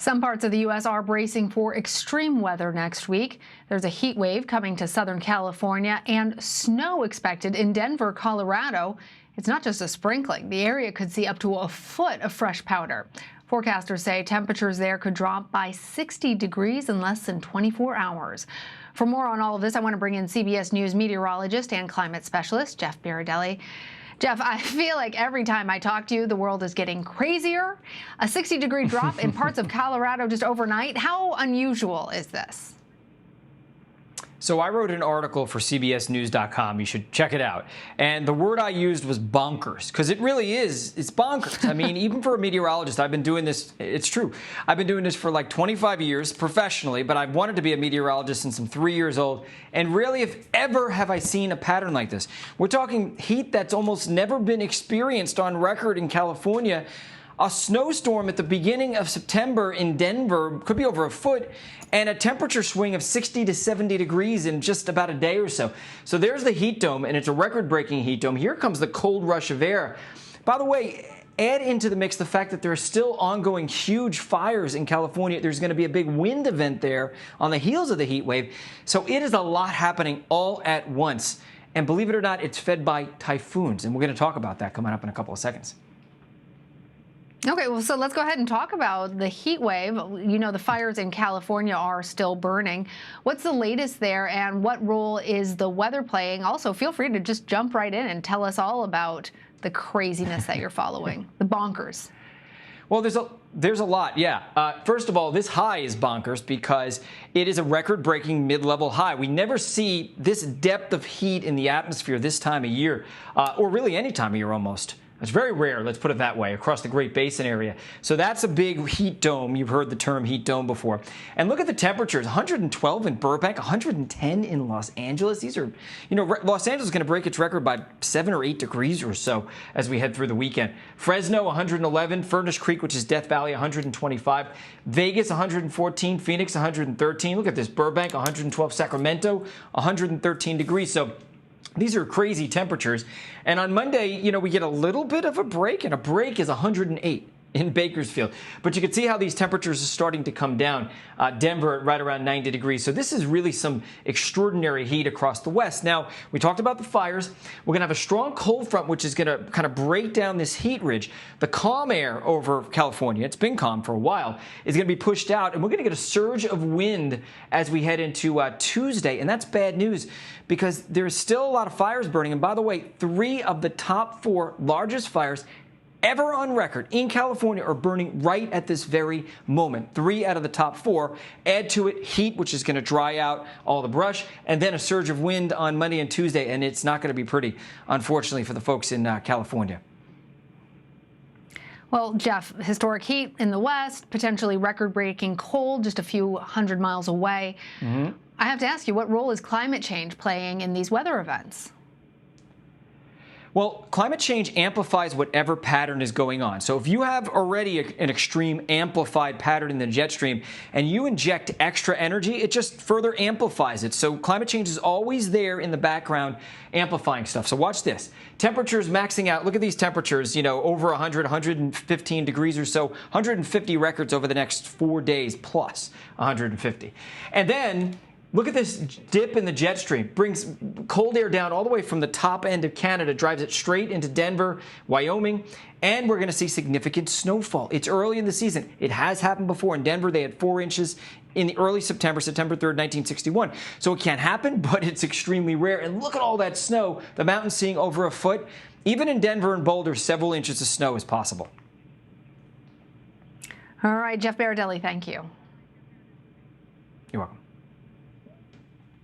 Some parts of the U.S. are bracing for extreme weather next week. There's a heat wave coming to Southern California and snow expected in Denver, Colorado. It's not just a sprinkling. The area could see up to a foot of fresh powder. Forecasters say temperatures there could drop by 60 degrees in less than 24 hours. For more on all of this, I want to bring in CBS News meteorologist and climate specialist Jeff Berardelli. Jeff, I feel like every time I talk to you, the world is getting crazier. A 60-degree drop in parts of Colorado just overnight. How unusual is this? So I wrote an article for CBSNews.com. You should check it out. And the word I used was bonkers, because it really is. It's bonkers. I mean, even for a meteorologist, I've been doing this. It's true. I've been doing this for like 25 years professionally, but I've wanted to be a meteorologist since I'm 3 years old. And rarely, if ever, have I seen a pattern like this. We're talking heat that's almost never been experienced on record in California. A snowstorm at the beginning of September in Denver, could be over a foot, and a temperature swing of 60 to 70 degrees in just about a day or so. So there's the heat dome, and it's a record-breaking heat dome. Here comes the cold rush of air. By the way, add into the mix the fact that there are still ongoing huge fires in California. There's going to be a big wind event there on the heels of the heat wave. So it is a lot happening all at once. And believe it or not, it's fed by typhoons. And we're going to talk about that coming up in a couple of seconds. Okay, well, so let's go ahead and talk about the heat wave. You know, the fires in California are still burning. What's the latest there, and what role is the weather playing? Also, feel free to just jump right in and tell us all about the craziness that you're following, the bonkers. Well, there's a lot, yeah. First of all, this high is bonkers because it is a record-breaking mid-level high. We never see this depth of heat in the atmosphere this time of year, or really any time of year almost. It's very rare, let's put it that way, across the Great Basin area. So that's a big heat dome. You've heard the term heat dome before. And look at the temperatures, 112 in Burbank, 110 in Los Angeles. These are, you know, Los Angeles is going to break its record by 7 or 8 degrees or so as we head through the weekend. Fresno, 111. Furnace Creek, which is Death Valley, 125. Vegas, 114. Phoenix, 113. Look at this, Burbank, 112. Sacramento, 113 degrees. So these are crazy temperatures. And on Monday, you know, we get a little bit of a break, and a break is 108 in Bakersfield. But you can see how these temperatures are starting to come down. Denver at right around 90 degrees. So this is really some extraordinary heat across the West. Now, we talked about the fires. We're going to have a strong cold front, which is going to kind of break down this heat ridge. The calm air over California, it's been calm for a while, is going to be pushed out. And we're going to get a surge of wind as we head into Tuesday. And that's bad news because there's still a lot of fires burning. And by the way, 3 of the top 4 largest fires ever on record in California are burning right at this very moment. 3 out of the top 4. Add to it heat, which is going to dry out all the brush, and then a surge of wind on Monday and Tuesday, and it's not going to be pretty, unfortunately, for the folks in California. Well, Jeff, historic heat in the West, potentially record-breaking cold just a few hundred miles away. I have to ask you, what role is climate change playing in these weather events? Well, climate change amplifies whatever pattern is going on. So if you have already an extreme amplified pattern in the jet stream and you inject extra energy, it just further amplifies it. So climate change is always there in the background amplifying stuff. So watch this. Temperatures maxing out. Look at these temperatures, you know, over 100, 115 degrees or so, 150 records over the next 4 days plus 150. And then look at this dip in the jet stream. Brings cold air down all the way from the top end of Canada, drives it straight into Denver, Wyoming, and we're going to see significant snowfall. It's early in the season. It has happened before. In Denver, they had 4 inches in the early September 3rd, 1961. So it can happen, but it's extremely rare. And look at all that snow. The mountains seeing over a foot. Even in Denver and Boulder, several inches of snow is possible. All right, Jeff Berardelli, thank you. You're welcome.